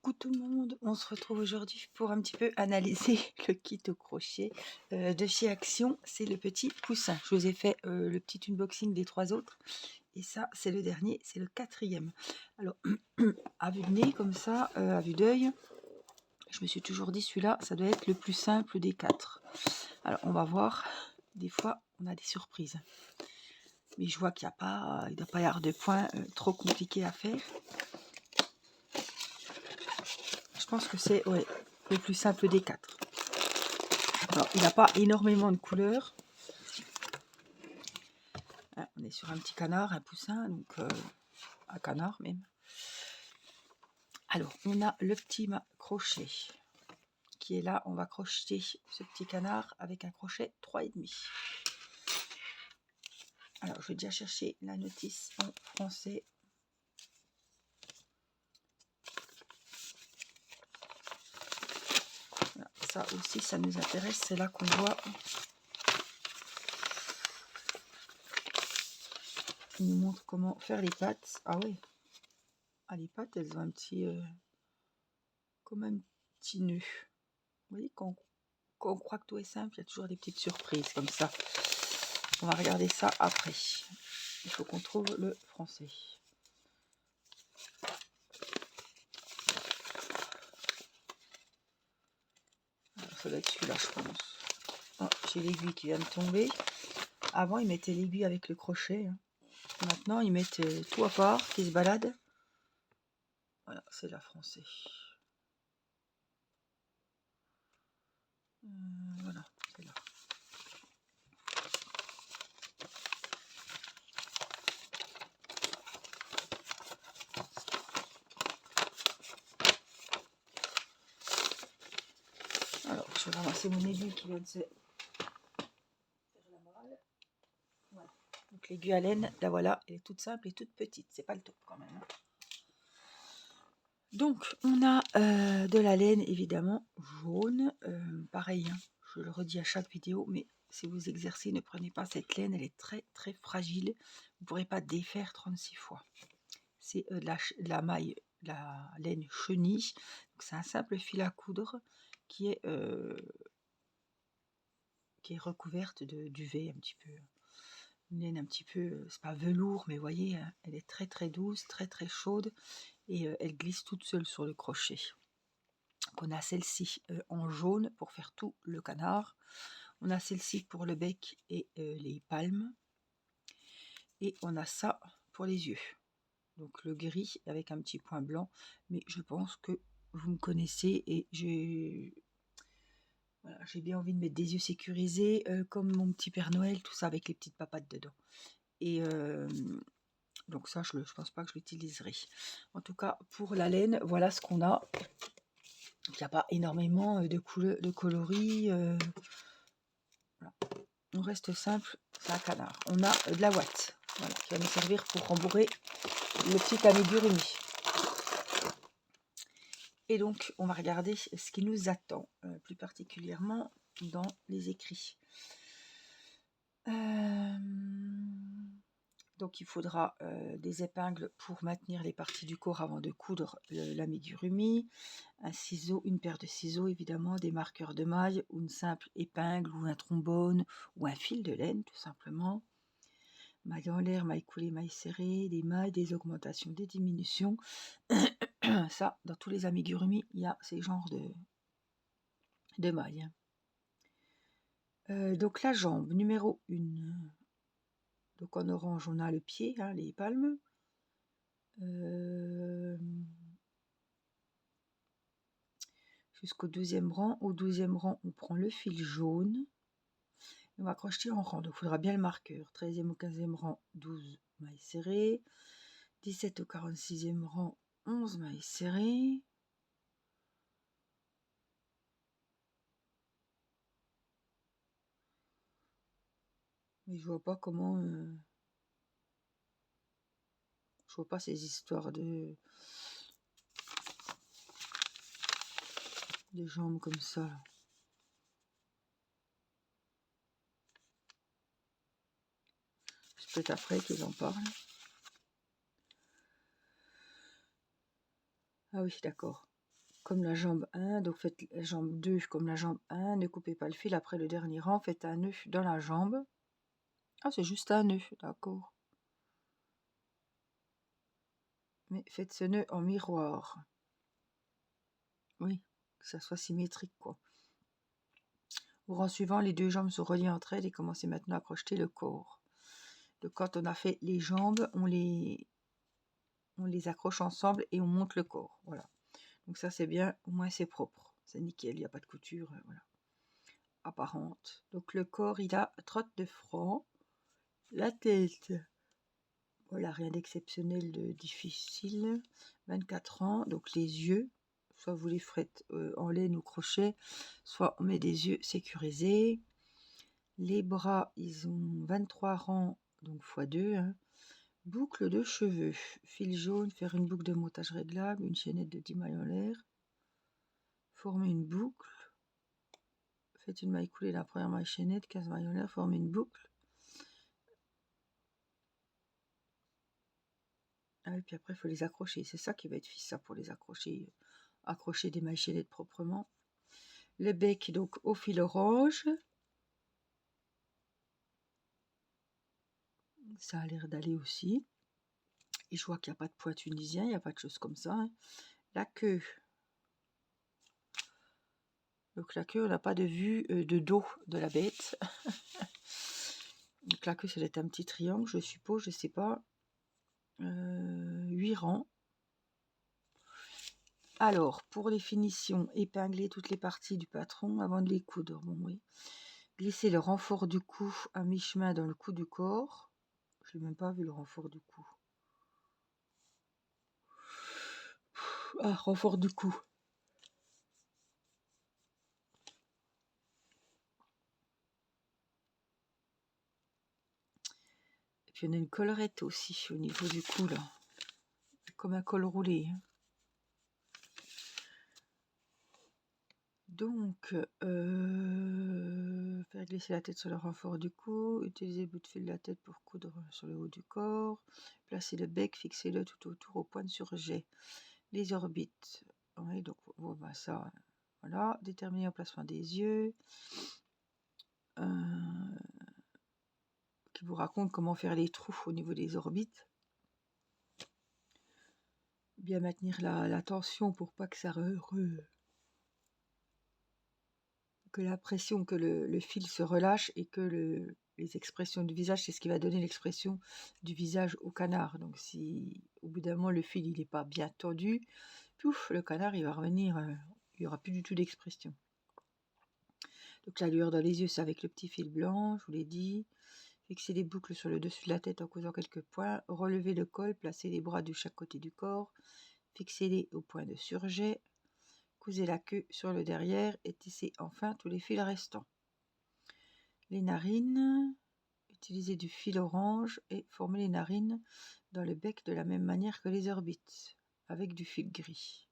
Coucou tout le monde, on se retrouve aujourd'hui pour un petit peu analyser le kit au crochet de chez Action. C'est le petit poussin. Je vous ai fait le petit unboxing des 3 autres et ça c'est le dernier, c'est le 4e. Alors à vue de nez comme ça, à vue d'œil, je me suis toujours dit celui-là ça doit être le plus simple des 4. Alors on va voir, des fois on a des surprises. Mais je vois qu'il ne doit pas y avoir de points trop compliqués à faire. Je pense que c'est le plus simple des 4. Alors, il n'a pas énormément de couleurs. Ah, on est sur un petit canard, un poussin, donc un canard même. Alors, on a le petit crochet qui est là. On va crocheter ce petit canard avec un crochet 3,5. Alors, je vais déjà chercher la notice en français. Voilà, ça aussi, ça nous intéresse. C'est là qu'on voit. Il nous montre comment faire les pattes. Ah ouais. Ah, les pattes, elles ont un petit... comme un petit nœud. Vous voyez, quand on croit que tout est simple, il y a toujours des petites surprises comme ça. On va regarder ça après. Il faut qu'on trouve le français. Alors, ça doit être celui-là, je pense. Oh, j'ai l'aiguille qui vient de tomber. Avant, ils mettaient l'aiguille avec le crochet. Maintenant, ils mettent tout à part, qui se balade. Voilà, c'est la français. Voilà, c'est là. Alors, je vais ramasser mon aiguille qui vient de se faire la morale. Voilà. Donc, l'aiguille à laine, la voilà, elle est toute simple et toute petite. C'est pas le top quand même. Donc, on a de la laine, évidemment, jaune. Pareil, hein, je le redis à chaque vidéo, mais si vous exercez, ne prenez pas cette laine. Elle est très, très fragile. Vous ne pourrez pas défaire 36 fois. C'est de la maille, la laine chenille. C'est un simple fil à coudre qui est recouverte de duvet un petit peu. Une laine un petit peu, c'est pas velours, mais vous voyez, elle est très, très douce, très, très chaude. Et elle glisse toute seule sur le crochet. On a celle-ci en jaune pour faire tout le canard. On a celle-ci pour le bec et les palmes. Et on a ça pour les yeux. Donc le gris avec un petit point blanc. Mais je pense que vous me connaissez et j'ai bien envie de mettre des yeux sécurisés comme mon petit Père Noël, tout ça avec les petites papates dedans. Et donc ça, je ne pense pas que je l'utiliserai. En tout cas, pour la laine, voilà ce qu'on a. Il n'y a pas énormément de coloris. Voilà. On reste simple, c'est un canard. On a de la ouate, voilà, qui va nous servir pour rembourrer le petit amigurumi. Et donc, on va regarder ce qui nous attend, plus particulièrement dans les écrits. Donc, il faudra des épingles pour maintenir les parties du corps avant de coudre l'amigurumi, un ciseau, une paire de ciseaux évidemment, des marqueurs de maille, ou une simple épingle, ou un trombone, ou un fil de laine tout simplement. Maille en l'air, maille coulée, maille serrée, des mailles, des augmentations, des diminutions. Ça, dans tous les amigurumi, il y a ces genres de mailles. Donc la jambe, numéro 1. Donc en orange, on a le pied, hein, les palmes. Jusqu'au 12e rang. Au 12e rang, on prend le fil jaune. On va crocheter en rang, donc il faudra bien le marqueur. 13e au 15e rang, 12 mailles serrées. 17 au 46e rang, 11 mailles serrées. Mais je vois pas comment... je vois pas ces histoires de jambes comme ça. C'est peut-être après qu'ils en parlent. Ah oui, d'accord. comme la jambe 1, donc faites la jambe 2 comme la jambe 1, ne coupez pas le fil après le dernier rang, faites un nœud dans la jambe. Ah, c'est juste un nœud, d'accord. Mais faites ce nœud en miroir. Oui, que ça soit symétrique, quoi. Au rang suivant, les deux jambes sont reliées entre elles et commencez maintenant à crocheter le corps. Donc quand on a fait les jambes, on les accroche ensemble et on monte le corps. Voilà. Donc ça c'est bien, au moins c'est propre. C'est nickel, il n'y a pas de couture voilà, apparente. Donc le corps, il a 39 francs. La tête, voilà, rien d'exceptionnel, de difficile. 24 ans. Donc les yeux, soit vous les faites en laine ou crochet, soit on met des yeux sécurisés. Les bras, ils ont 23 rangs, donc x2. Hein. Boucle de cheveux, fil jaune, faire une boucle de montage réglable, une chaînette de 10 mailles en l'air. Former une boucle. Faites une maille coulée, la première maille chaînette, 15 mailles en l'air, formez une boucle. Ah, et puis après, il faut les accrocher. C'est ça qui va être ça pour les accrocher. Accrocher des mailles chaînettes proprement. Le bec, donc au fil orange. Ça a l'air d'aller aussi. Et je vois qu'il n'y a pas de point tunisien, il n'y a pas de choses comme ça. Hein. La queue. Donc la queue, on n'a pas de vue de dos de la bête. Donc la queue, ça doit être un petit triangle, je suppose, je ne sais pas. 8 rangs. Alors, pour les finitions, épingler toutes les parties du patron avant de les coudre. Bon, oui. Glisser le renfort du cou à mi-chemin dans le cou du corps. Je n'ai même pas vu le renfort du cou. Ah, renfort du cou. Et puis on a une collerette aussi au niveau du cou, là. Comme un col roulé. Hein. Donc, faire glisser la tête sur le renfort du cou, utiliser le bout de fil de la tête pour coudre sur le haut du corps, placer le bec, fixez-le tout autour au point de surjet. Les orbites, oui, donc bon, bah, ça, voilà, déterminer l'emplacement des yeux, qui vous raconte comment faire les trous au niveau des orbites. Bien maintenir la tension pour pas que ça que la pression, que le fil se relâche et que les expressions du visage, c'est ce qui va donner l'expression du visage au canard. Donc si au bout d'un moment le fil il n'est pas bien tendu, pouf, le canard il va revenir, il n'y aura plus du tout d'expression. Donc la lueur dans les yeux, c'est avec le petit fil blanc, je vous l'ai dit. Fixer les boucles sur le dessus de la tête en cousant quelques points. Relever le col, placer les bras de chaque côté du corps. Fixez-les au point de surjet. Cousez la queue sur le derrière et tissez enfin tous les fils restants. Les narines, utilisez du fil orange et formez les narines dans le bec de la même manière que les orbites, avec du fil gris.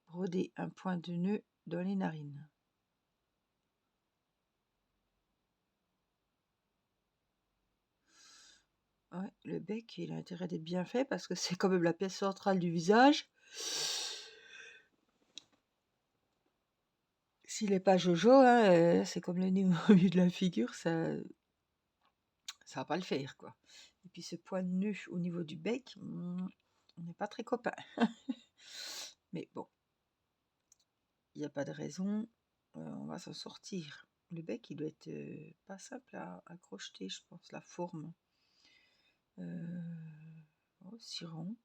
Brodez un point de nœud dans les narines. Ouais, le bec, il a intérêt d'être bien fait parce que c'est quand même la pièce centrale du visage. S'il n'est pas jojo, hein, c'est comme le nez au milieu de la figure, ça va pas le faire, quoi. Et puis ce point de nœud au niveau du bec, on n'est pas très copains. Mais bon, il n'y a pas de raison, on va s'en sortir. Le bec, il doit être pas simple à crocheter, je pense, la forme. 6 rangs.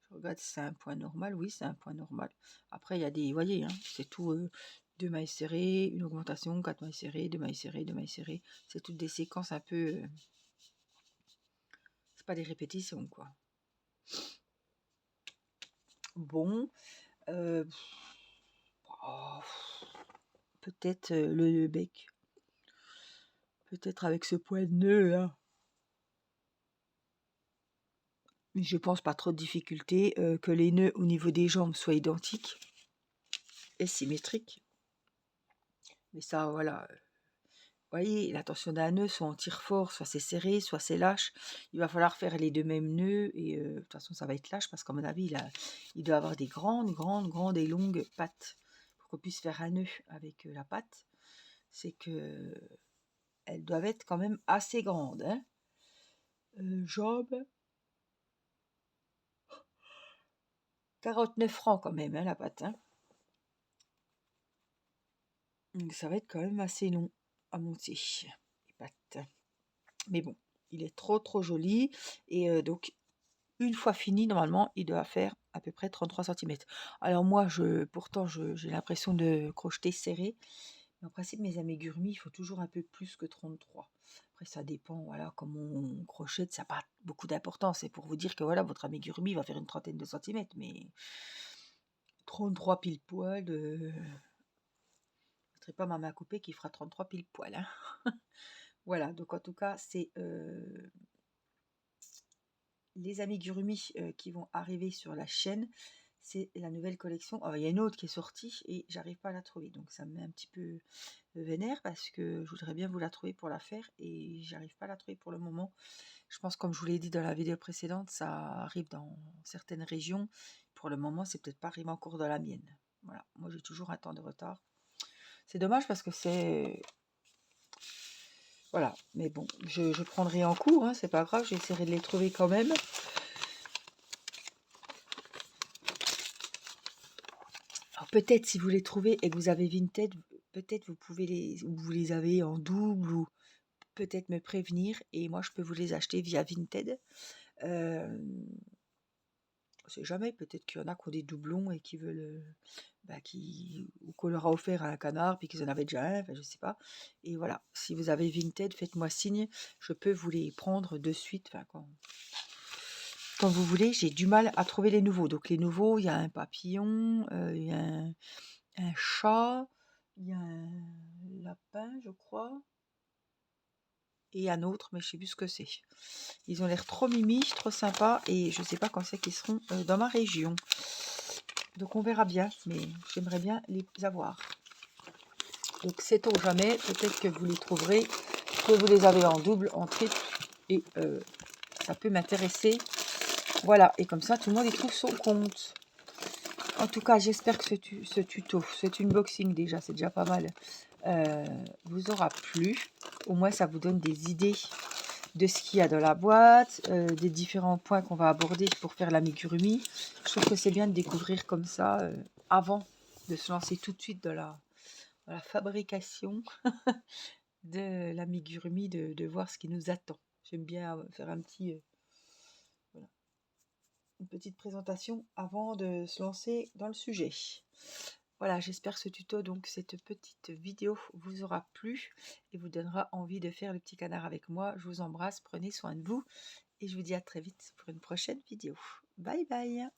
Je regarde si c'est un point normal. Oui, c'est un point normal. Après, il y a des, vous voyez, hein, c'est tout 2 mailles serrées, une augmentation, 4 mailles serrées, 2 mailles serrées, 2 mailles serrées. C'est toutes des séquences un peu... c'est pas des répétitions, quoi. Bon. Oh, peut-être le bec. Peut-être avec ce point de nœud, là. Mais je pense pas trop de difficulté, que les nœuds au niveau des jambes soient identiques et symétriques. Mais ça, voilà. voyez, la tension d'un nœud, soit on tire fort, soit c'est serré, soit c'est lâche. Il va falloir faire les deux mêmes nœuds et de toute façon ça va être lâche parce qu'à mon avis il doit avoir des grandes et longues pattes pour qu'on puisse faire un nœud avec la patte. C'est que elles doivent être quand même assez grandes, hein. Jambes, 49 francs quand même, hein, la patte, hein. Donc ça va être quand même assez long à monter, les pattes. Mais bon, il est trop joli. Et donc, une fois fini, normalement, il doit faire à peu près 33 centimètres. Alors moi, pourtant, j'ai l'impression de crocheter serré. Mais en principe, mes amigurumis, il faut toujours un peu plus que 33. Après, ça dépend, voilà, comme on crochette, ça n'a pas beaucoup d'importance. C'est pour vous dire que voilà, votre amigurumi va faire une trentaine de centimètres, mais 33 pile poil, ne mettrai pas ma main coupée qui fera 33 pile poil, hein. Voilà, donc en tout cas, c'est les amigurumis qui vont arriver sur la chaîne. C'est la nouvelle collection. Il y a une autre qui est sortie et j'arrive pas à la trouver. Donc ça me met un petit peu vénère parce que je voudrais bien vous la trouver pour la faire et j'arrive pas à la trouver pour le moment. Je pense, comme je vous l'ai dit dans la vidéo précédente, ça arrive dans certaines régions. Pour le moment, c'est peut-être pas arrivé encore dans la mienne. Voilà, moi j'ai toujours un temps de retard. C'est dommage parce que c'est... Voilà, mais bon, je prendrai en cours, hein, c'est pas grave, j'essaierai de les trouver quand même. Alors peut-être si vous les trouvez et que vous avez Vinted, peut-être vous les avez en double ou peut-être me prévenir et moi je peux vous les acheter via Vinted. Euh, on sait jamais, peut-être qu'il y en a qui ont des doublons et qui veulent, ou qu'on leur a offert un canard puis qu'ils en avaient déjà un, enfin, je sais pas. Et voilà, si vous avez Vinted, faites-moi signe, je peux vous les prendre de suite, enfin quand vous voulez. J'ai du mal à trouver les nouveaux. Donc les nouveaux, il y a un papillon, il y a un chat, il y a un lapin, je crois, et un autre, mais je sais plus ce que c'est. Ils ont l'air trop mimi, trop sympas, et je sais pas quand c'est qu'ils seront dans ma région. Donc on verra bien, mais j'aimerais bien les avoir. Donc sait-on jamais, peut-être que vous les trouverez, que vous les avez en double, en triple, et ça peut m'intéresser. Voilà, et comme ça tout le monde y trouve son compte. En tout cas, j'espère que ce tuto, cet unboxing déjà, c'est déjà pas mal, vous aura plu. Au moins, ça vous donne des idées de ce qu'il y a dans la boîte, des différents points qu'on va aborder pour faire l'amigurumi. Je trouve que c'est bien de découvrir comme ça, avant de se lancer tout de suite dans la fabrication de l'amigurumi, de voir ce qui nous attend. J'aime bien faire voilà, une petite présentation avant de se lancer dans le sujet. Voilà, j'espère que ce tuto, donc cette petite vidéo, vous aura plu et vous donnera envie de faire le petit canard avec moi. Je vous embrasse, prenez soin de vous et je vous dis à très vite pour une prochaine vidéo. Bye bye!